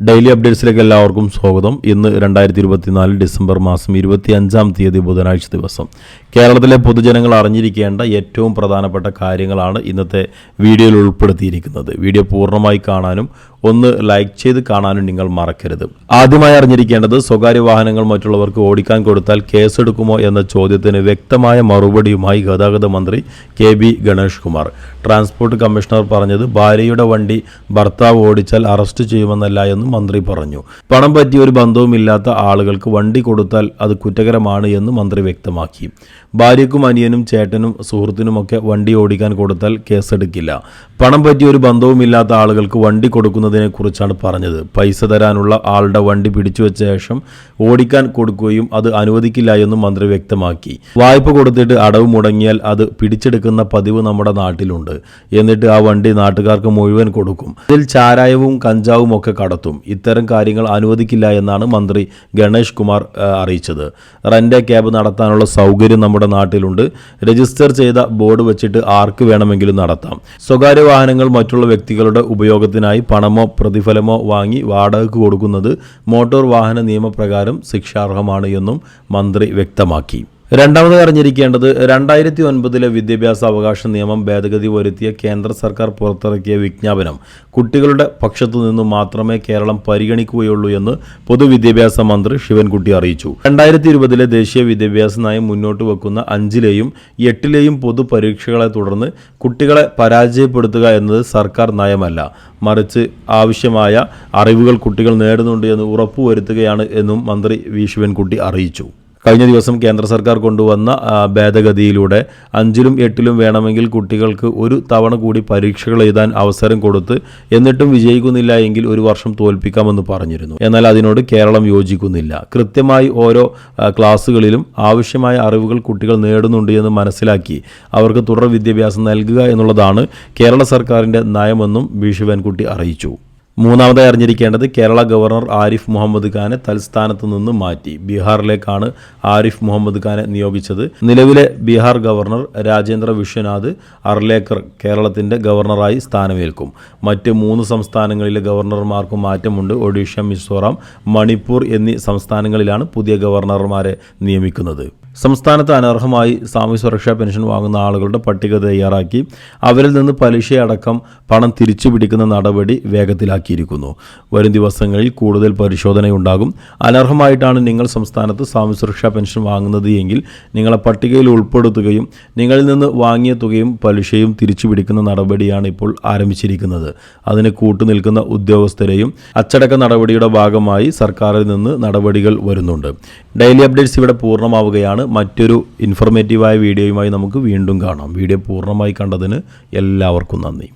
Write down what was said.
Daily അപ്ഡേറ്റ്സിലേക്ക് എല്ലാവർക്കും സ്വാഗതം. ഇന്ന് 2024 ഡിസംബർ മാസം 25-ാം തീയതി ബുധനാഴ്ച ദിവസം കേരളത്തിലെ പൊതുജനങ്ങൾ അറിഞ്ഞിരിക്കേണ്ട ഏറ്റവും പ്രധാനപ്പെട്ട കാര്യങ്ങളാണ് ഇന്നത്തെ വീഡിയോയിൽ ഉൾപ്പെടുത്തിയിരിക്കുന്നത്. വീഡിയോ പൂർണ്ണമായി കാണാനും ഒന്ന് ലൈക്ക് ചെയ്ത് കാണാനും നിങ്ങൾ മറക്കരുത്. ആദ്യമായി അറിഞ്ഞിരിക്കേണ്ടത് സ്വകാര്യ വാഹനങ്ങൾ മറ്റുള്ളവർക്ക് ഓടിക്കാൻ കൊടുത്താൽ കേസെടുക്കുമോ എന്ന ചോദ്യത്തിന് വ്യക്തമായ മറുപടിയുമായി ഗതാഗത മന്ത്രി KB Ganesh Kumar. Transport commissioner പറഞ്ഞത് ഭാര്യയുടെ വണ്ടി ഭർത്താവ് ഓടിച്ചാൽ അറസ്റ്റ് ചെയ്യുമെന്നല്ല എന്ന് മന്ത്രി പറഞ്ഞു. പണം പറ്റിയ ഒരു ബന്ധവുമില്ലാത്ത ആളുകൾക്ക് വണ്ടി കൊടുത്താൽ അത് കുറ്റകരമാണ് എന്ന് മന്ത്രി വ്യക്തമാക്കി. ഭാര്യയ്ക്കും അനിയനും ചേട്ടനും സുഹൃത്തിനുമൊക്കെ വണ്ടി ഓടിക്കാൻ കൊടുത്താൽ കേസെടുക്കില്ല. പണം പറ്റിയ ഒരു ബന്ധവുമില്ലാത്ത ആളുകൾക്ക് വണ്ടി കൊടുക്കുന്നതിനെ കുറിച്ചാണ് പറഞ്ഞത്. പൈസ തരാനുള്ള ആളുടെ വണ്ടി പിടിച്ചു വെച്ച ശേഷം ഓടിക്കാൻ കൊടുക്കുകയും അത് അനുവദിക്കില്ല എന്നും മന്ത്രി വ്യക്തമാക്കി. വായ്പ കൊടുത്തിട്ട് അടവ് മുടങ്ങിയാൽ അത് പിടിച്ചെടുക്കുന്ന പതിവ് നമ്മുടെ നാട്ടിലുണ്ട്. എന്നിട്ട് ആ വണ്ടി നാട്ടുകാർക്ക് മുഴുവൻ കൊടുക്കും. ഇതിൽ ചാരായവും കഞ്ചാവും ഒക്കെ കടത്തും. ഇത്തരം കാര്യങ്ങൾ അനുവദിക്കില്ല എന്നാണ് മന്ത്രി ഗണേഷ് കുമാർ അറിയിച്ചത്. റെന്റ് ക്യാബ് നടത്താനുള്ള സൗകര്യം നമ്മുടെ നാട്ടിലുണ്ട്. രജിസ്റ്റർ ചെയ്ത ബോർഡ് വെച്ചിട്ട് ആർക്ക് വേണമെങ്കിലും നടത്താം. സ്വകാര്യ വാഹനങ്ങൾ മറ്റുള്ള വ്യക്തികളുടെ ഉപയോഗത്തിനായി പണമോ പ്രതിഫലമോ വാങ്ങി വാടകയ്ക്ക് കൊടുക്കുന്നത് മോട്ടോർ വാഹന നിയമപ്രകാരം ശിക്ഷാർഹമാണ് എന്നും മന്ത്രി വ്യക്തമാക്കി. രണ്ടാമത് അറിഞ്ഞിരിക്കേണ്ടത് 2009 വിദ്യാഭ്യാസ അവകാശ നിയമം ഭേദഗതി വരുത്തിയ കേന്ദ്ര സർക്കാർ പുറത്തിറക്കിയ വിജ്ഞാപനം കുട്ടികളുടെ പക്ഷത്തു നിന്നു മാത്രമേ കേരളം പരിഗണിക്കുകയുള്ളൂ എന്ന് പൊതുവിദ്യാഭ്യാസ മന്ത്രി ശിവൻകുട്ടി അറിയിച്ചു. 2020 ദേശീയ വിദ്യാഭ്യാസ നയം മുന്നോട്ട് വെക്കുന്ന 5ലെയും 8ലെയും പൊതുപരീക്ഷകളെ തുടർന്ന് കുട്ടികളെ പരാജയപ്പെടുത്തുക എന്നത് സർക്കാർ നയമല്ല, മറിച്ച് ആവശ്യമായ അറിവുകൾ കുട്ടികൾ നേടുന്നുണ്ട് എന്ന് ഉറപ്പുവരുത്തുകയാണ് എന്നും മന്ത്രി വി ശിവൻകുട്ടി അറിയിച്ചു. കഴിഞ്ഞ ദിവസം കേന്ദ്ര സർക്കാർ കൊണ്ടുവന്ന ഭേദഗതിയിലൂടെ 5ലും 8ലും വേണമെങ്കിൽ കുട്ടികൾക്ക് ഒരു തവണ കൂടി പരീക്ഷകൾ എഴുതാൻ അവസരം കൊടുത്ത് എന്നിട്ടും വിജയിക്കുന്നില്ല എങ്കിൽ 1 വർഷം തോൽപ്പിക്കാമെന്ന് പറഞ്ഞിരുന്നു. എന്നാൽ അതിനോട് കേരളം യോജിക്കുന്നില്ല. കൃത്യമായി ഓരോ ക്ലാസ്സുകളിലും ആവശ്യമായ അറിവുകൾ കുട്ടികൾ നേടുന്നുണ്ട് എന്ന് മനസ്സിലാക്കി അവർക്ക് തുടർ വിദ്യാഭ്യാസം നൽകുക എന്നുള്ളതാണ് കേരള സർക്കാരിൻ്റെ നയമെന്നും വി ശിവൻകുട്ടി അറിയിച്ചു. മൂന്നാമതായി അറിഞ്ഞിരിക്കേണ്ടത് കേരള ഗവർണർ ആരിഫ് മുഹമ്മദ് ഖാനെ തൽസ്ഥാനത്ത് നിന്ന് മാറ്റി. ബീഹാറിലേക്കാണ് ആരിഫ് മുഹമ്മദ് ഖാനെ നിയോഗിച്ചത്. നിലവിലെ ബീഹാർ ഗവർണർ രാജേന്ദ്ര വിശ്വനാഥ് അർലേക്കർ കേരളത്തിൻ്റെ ഗവർണറായി സ്ഥാനമേൽക്കും. മറ്റ് 3 സംസ്ഥാനങ്ങളിലെ ഗവർണർമാർക്കും മാറ്റമുണ്ട്. ഒഡീഷ, മിസോറാം, മണിപ്പൂർ എന്നീ സംസ്ഥാനങ്ങളിലാണ് പുതിയ ഗവർണർമാരെ നിയമിക്കുന്നത്. സംസ്ഥാനത്ത് അനർഹമായി സാമൂഹ്യ സുരക്ഷാ പെൻഷൻ വാങ്ങുന്ന ആളുകളുടെ പട്ടിക തയ്യാറാക്കി അവരിൽ നിന്ന് പലിശയടക്കം പണം തിരിച്ചു പിടിക്കുന്ന നടപടി വേഗത്തിലാക്കിയിരിക്കുന്നു. വരും ദിവസങ്ങളിൽ കൂടുതൽ പരിശോധനയുണ്ടാകും. അനർഹമായിട്ടാണ് നിങ്ങൾ സംസ്ഥാനത്ത് സാമൂഹ്യ സുരക്ഷാ പെൻഷൻ വാങ്ങുന്നത് എങ്കിൽ നിങ്ങളെ പട്ടികയിൽ ഉൾപ്പെടുത്തുകയും നിങ്ങളിൽ നിന്ന് വാങ്ങിയ തുകയും പലിശയും തിരിച്ചു പിടിക്കുന്ന നടപടിയാണ് ഇപ്പോൾ ആരംഭിച്ചിരിക്കുന്നത്. അതിന് കൂട്ടുനിൽക്കുന്ന ഉദ്യോഗസ്ഥരെയും അച്ചടക്ക നടപടിയുടെ ഭാഗമായി സർക്കാരിൽ നിന്ന് നടപടികൾ വരുന്നുണ്ട്. ഡെയിലി അപ്ഡേറ്റ്സ് ഇവിടെ പൂർണ്ണമാവുകയാണ്. മറ്റൊരു ഇൻഫോർമേറ്റീവായ വീഡിയോയുമായി നമുക്ക് വീണ്ടും കാണാം. വീഡിയോ പൂർണ്ണമായി കണ്ടതിന് എല്ലാവർക്കും നന്ദി.